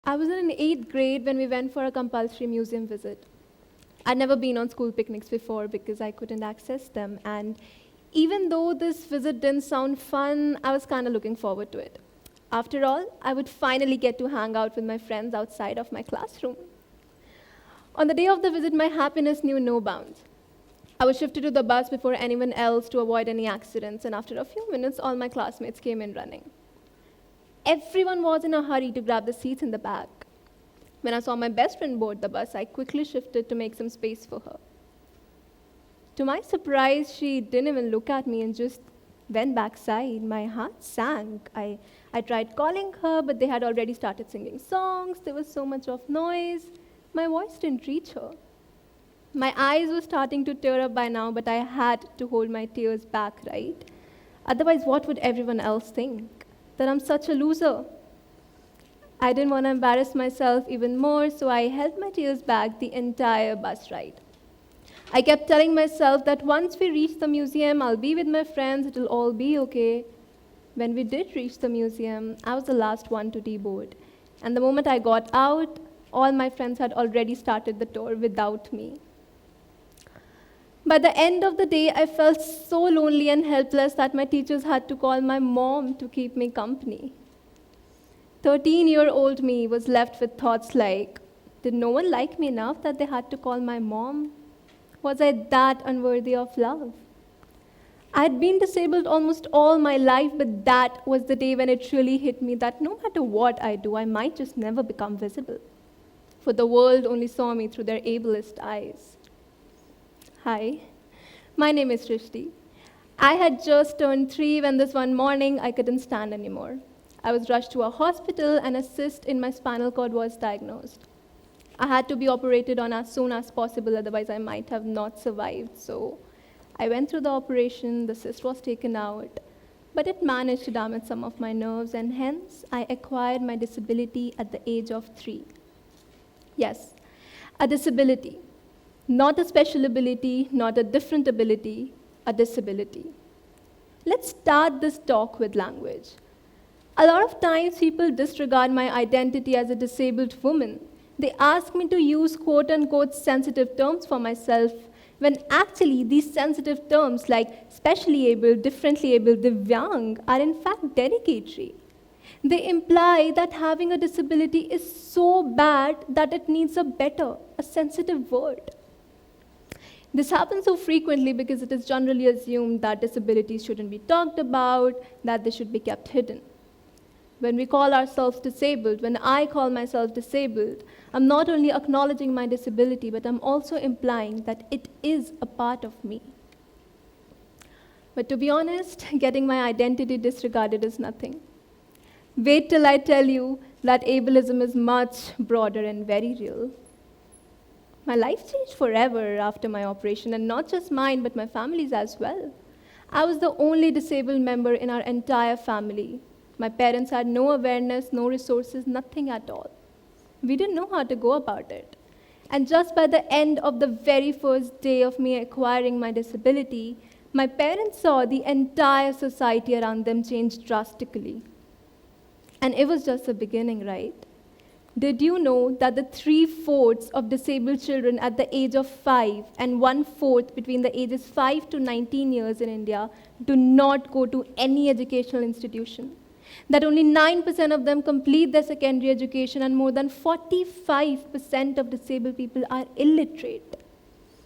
I was in 8th grade when we went for a compulsory museum visit. I'd never been on school picnics before because I couldn't access them. And even though this visit didn't sound fun, I was kind of looking forward to it. After all, I would finally get to hang out with my friends outside of my classroom. On the day of the visit, my happiness knew no bounds. I was shifted to the bus before anyone else to avoid any accidents, and after a few minutes, all my classmates came in running. Everyone was in a hurry to grab the seats in the back. When I saw my best friend board the bus, I quickly shifted to make some space for her. To my surprise, she didn't even look at me and just went backside. My heart sank. I tried calling her, but they had already started singing songs. There was so much of noise. My voice didn't reach her. My eyes were starting to tear up by now, but I had to hold my tears back, right? Otherwise, what would everyone else think? That I'm such a loser. I didn't want to embarrass myself even more, so I held my tears back the entire bus ride. I kept telling myself that once we reach the museum, I'll be with my friends, it'll all be okay. When we did reach the museum, I was the last one to deboard. And the moment I got out, all my friends had already started the tour without me. By the end of the day, I felt so lonely and helpless that my teachers had to call my mom to keep me company. 13-year-old me was left with thoughts like, did no one like me enough that they had to call my mom? Was I that unworthy of love? I had been disabled almost all my life, but that was the day when it really hit me that no matter what I do, I might just never become visible. For the world only saw me through their ableist eyes. Hi, my name is Srishti. I had just turned 3 when this one morning I couldn't stand anymore. I was rushed to a hospital and a cyst in my spinal cord was diagnosed. I had to be operated on as soon as possible, otherwise I might have not survived. So I went through the operation, the cyst was taken out, but it managed to damage some of my nerves, and hence I acquired my disability at the age of 3. Yes, a disability. Not a special ability, not a different ability, a disability. Let's start this talk with language. A lot of times people disregard my identity as a disabled woman. They ask me to use quote-unquote sensitive terms for myself, when actually these sensitive terms like specially abled, differently abled, divyang are in fact derogatory. They imply that having a disability is so bad that it needs a sensitive word. This happens so frequently because it is generally assumed that disabilities shouldn't be talked about, that they should be kept hidden. When we call ourselves disabled, when I call myself disabled, I'm not only acknowledging my disability, but I'm also implying that it is a part of me. But to be honest, getting my identity disregarded is nothing. Wait till I tell you that ableism is much broader and very real. My life changed forever after my operation, and not just mine, but my family's as well. I was the only disabled member in our entire family. My parents had no awareness, no resources, nothing at all. We didn't know how to go about it. And just by the end of the very first day of me acquiring my disability, my parents saw the entire society around them change drastically. And it was just the beginning, right? Did you know that the 3/4 of disabled children at the age of 5 and 1/4 between the ages 5 to 19 years in India do not go to any educational institution? That only 9% of them complete their secondary education, and more than 45% of disabled people are illiterate.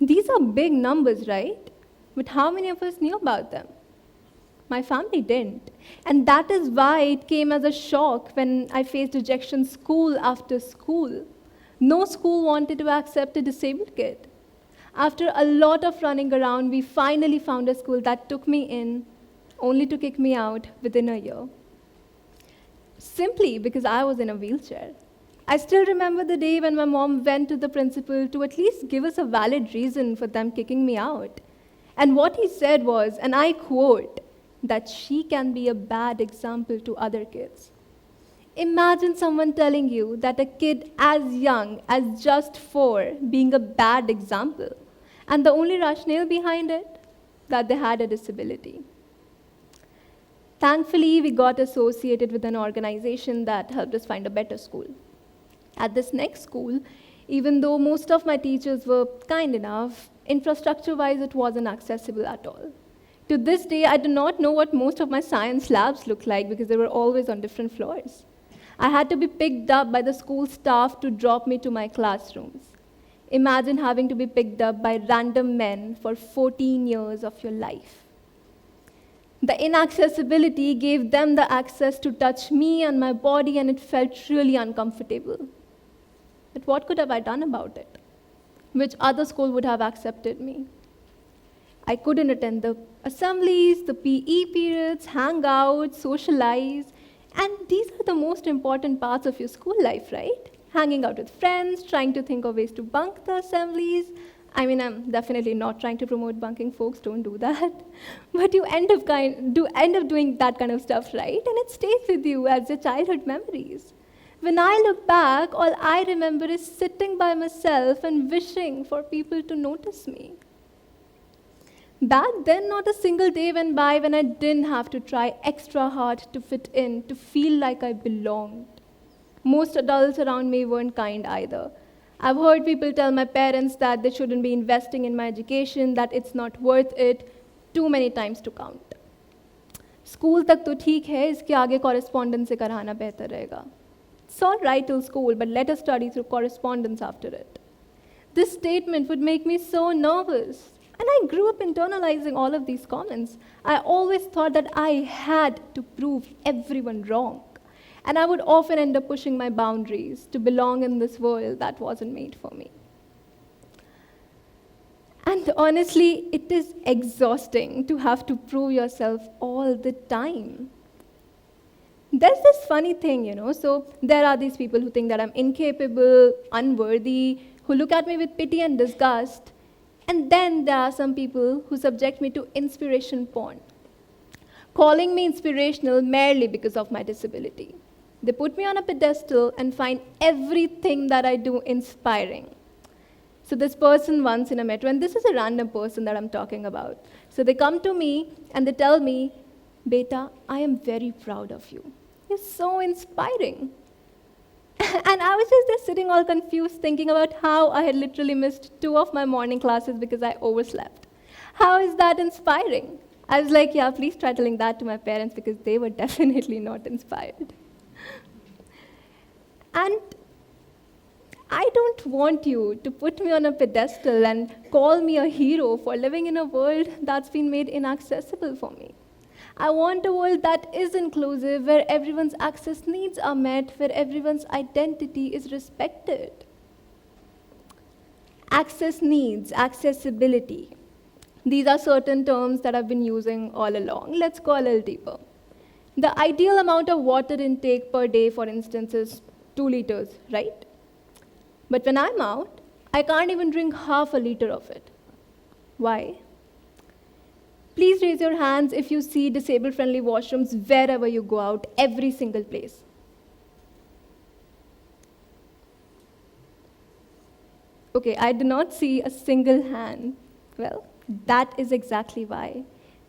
These are big numbers, right? But how many of us knew about them? My family didn't. And that is why it came as a shock when I faced rejection school after school. No school wanted to accept a disabled kid. After a lot of running around, we finally found a school that took me in, only to kick me out within a year. Simply because I was in a wheelchair. I still remember the day when my mom went to the principal to at least give us a valid reason for them kicking me out. And what he said was, and I quote, that she can be a bad example to other kids. Imagine someone telling you that a kid as young as just 4 being a bad example, and the only rationale behind it, that they had a disability. Thankfully, we got associated with an organization that helped us find a better school. At this next school, even though most of my teachers were kind enough, infrastructure-wise it wasn't accessible at all. To this day, I do not know what most of my science labs look like because they were always on different floors. I had to be picked up by the school staff to drop me to my classrooms. Imagine having to be picked up by random men for 14 years of your life. The inaccessibility gave them the access to touch me and my body, and it felt really uncomfortable. But what could have I done about it? Which other school would have accepted me? I couldn't attend the assemblies, the PE periods, hang out, socialize, and these are the most important parts of your school life, right? Hanging out with friends, trying to think of ways to bunk the assemblies. I mean, I'm definitely not trying to promote bunking, folks, don't do that. But you end up doing that kind of stuff, right? And it stays with you as your childhood memories. When I look back, all I remember is sitting by myself and wishing for people to notice me. Back then, not a single day went by when I didn't have to try extra hard to fit in, to feel like I belonged. Most adults around me weren't kind either. I've heard people tell my parents that they shouldn't be investing in my education, that it's not worth it, too many times to count. School तक तो ठीक है, इसके आगे correspondence से कराना बेहतर रहेगा. It's all right till school, but let us study through correspondence after it. This statement would make me so nervous. And I grew up internalizing all of these comments. I always thought that I had to prove everyone wrong. And I would often end up pushing my boundaries to belong in this world that wasn't made for me. And honestly, it is exhausting to have to prove yourself all the time. There's this funny thing, so there are these people who think that I'm incapable, unworthy, who look at me with pity and disgust. And then there are some people who subject me to inspiration porn, calling me inspirational merely because of my disability. They put me on a pedestal and find everything that I do inspiring. So this person once in a metro, and this is a random person that I'm talking about. So they come to me and they tell me, "Beta, I am very proud of you. You're so inspiring." And I was just there sitting all confused, thinking about how I had literally missed 2 of my morning classes because I overslept. How is that inspiring? I was like, yeah, please try telling that to my parents because they were definitely not inspired. And I don't want you to put me on a pedestal and call me a hero for living in a world that's been made inaccessible for me. I want a world that is inclusive, where everyone's access needs are met, where everyone's identity is respected. Access needs, accessibility. These are certain terms that I've been using all along. Let's go a little deeper. The ideal amount of water intake per day, for instance, is 2 liters, right? But when I'm out, I can't even drink half a liter of it. Why? Please raise your hands if you see disabled-friendly washrooms wherever you go out, every single place. Okay, I do not see a single hand. Well, that is exactly why.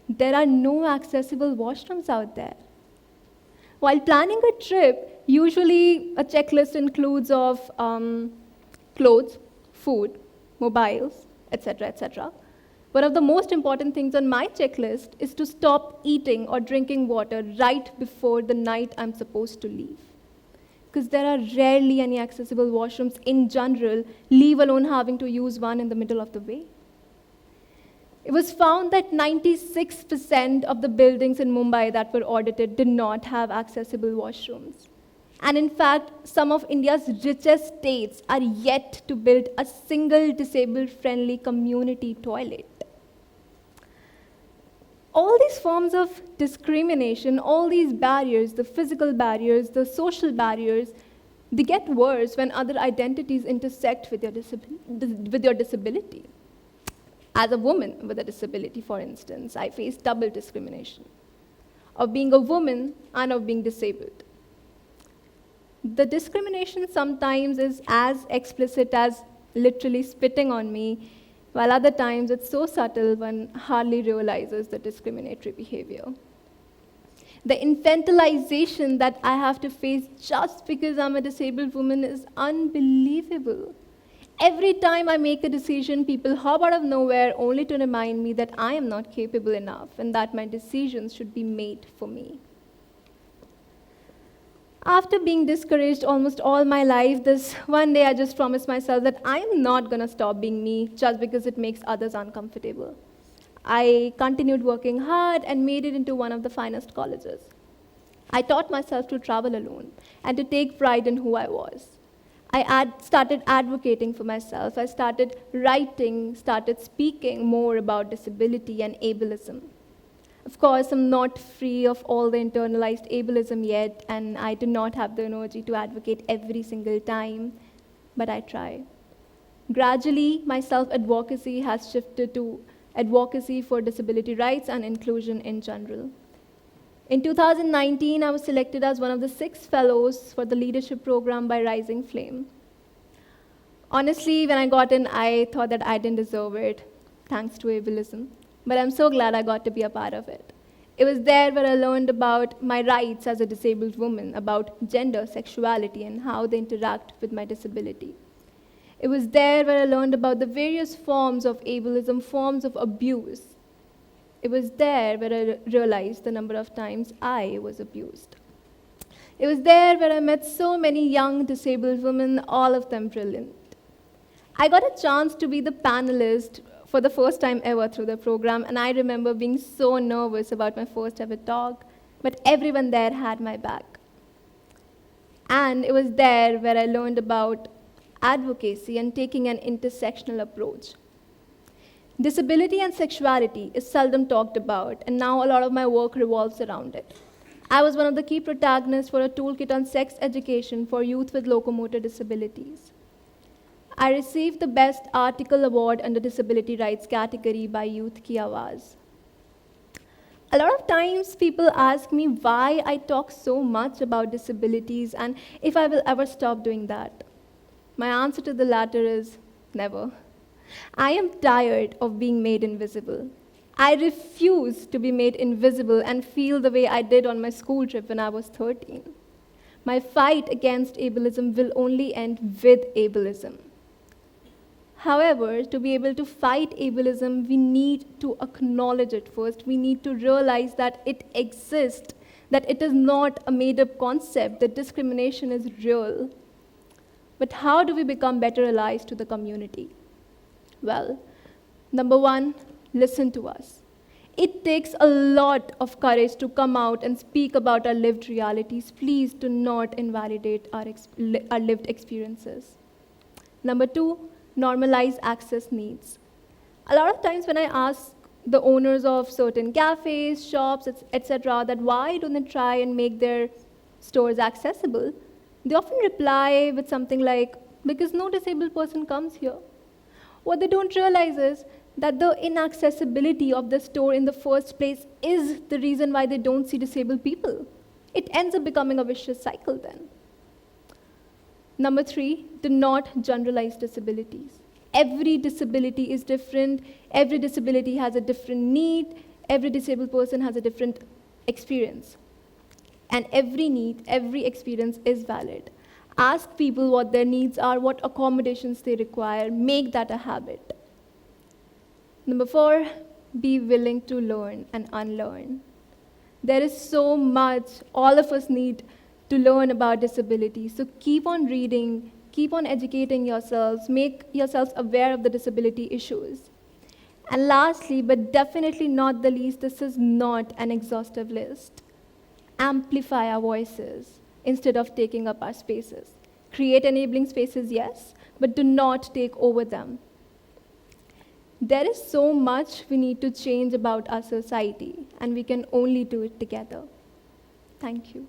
There are no accessible washrooms out there. While planning a trip, usually a checklist includes of clothes, food, mobiles, etc., etc. One of the most important things on my checklist is to stop eating or drinking water right before the night I'm supposed to leave. Because there are rarely any accessible washrooms in general, leave alone having to use one in the middle of the way. It was found that 96% of the buildings in Mumbai that were audited did not have accessible washrooms. And in fact, some of India's richest states are yet to build a single disabled-friendly community toilet. All these forms of discrimination, all these barriers, the physical barriers, the social barriers, they get worse when other identities intersect with your disability. As a woman with a disability, for instance, I face double discrimination of being a woman and of being disabled. The discrimination sometimes is as explicit as literally spitting on me, while other times it's so subtle one hardly realizes the discriminatory behavior. The infantilization that I have to face just because I'm a disabled woman is unbelievable. Every time I make a decision, people hop out of nowhere only to remind me that I am not capable enough and that my decisions should be made for me. After being discouraged almost all my life, this one day I just promised myself that I am not going to stop being me just because it makes others uncomfortable. I continued working hard and made it into one of the finest colleges. I taught myself to travel alone and to take pride in who I was. I started advocating for myself. I started writing, started speaking more about disability and ableism. Of course, I'm not free of all the internalized ableism yet, and I do not have the energy to advocate every single time, but I try. Gradually, my self-advocacy has shifted to advocacy for disability rights and inclusion in general. In 2019, I was selected as one of the 6 fellows for the leadership program by Rising Flame. Honestly, when I got in, I thought that I didn't deserve it, thanks to ableism. But I'm so glad I got to be a part of it. It was there where I learned about my rights as a disabled woman, about gender, sexuality, and how they interact with my disability. It was there where I learned about the various forms of ableism, forms of abuse. It was there where I realized the number of times I was abused. It was there where I met so many young disabled women, all of them brilliant. I got a chance to be the panelist for the first time ever through the program, and I remember being so nervous about my first ever talk, but everyone there had my back. And it was there where I learned about advocacy and taking an intersectional approach. Disability and sexuality is seldom talked about, and now a lot of my work revolves around it. I was one of the key protagonists for a toolkit on sex education for youth with locomotor disabilities. I received the Best Article Award under Disability Rights category by Youth Ki Awaaz. A lot of times people ask me why I talk so much about disabilities and if I will ever stop doing that. My answer to the latter is never. I am tired of being made invisible. I refuse to be made invisible and feel the way I did on my school trip when I was 13. My fight against ableism will only end with ableism. However, to be able to fight ableism, we need to acknowledge it first. We need to realize that it exists, that it is not a made-up concept, that discrimination is real. But how do we become better allies to the community? Well, number one, listen to us. It takes a lot of courage to come out and speak about our lived realities. Please do not invalidate our lived experiences. Number two, normalize access needs. A lot of times when I ask the owners of certain cafes, shops, etc., that why don't they try and make their stores accessible, they often reply with something like, because no disabled person comes here. What they don't realize is that the inaccessibility of the store in the first place is the reason why they don't see disabled people. It ends up becoming a vicious cycle then. Number three, do not generalize disabilities. Every disability is different. Every disability has a different need. Every disabled person has a different experience. And every need, every experience is valid. Ask people what their needs are, what accommodations they require. Make that a habit. Number four, be willing to learn and unlearn. There is so much all of us need to learn about disability. So keep on reading, keep on educating yourselves, make yourselves aware of the disability issues. And lastly, but definitely not the least, this is not an exhaustive list. Amplify our voices instead of taking up our spaces. Create enabling spaces, yes, but do not take over them. There is so much we need to change about our society, and we can only do it together. Thank you.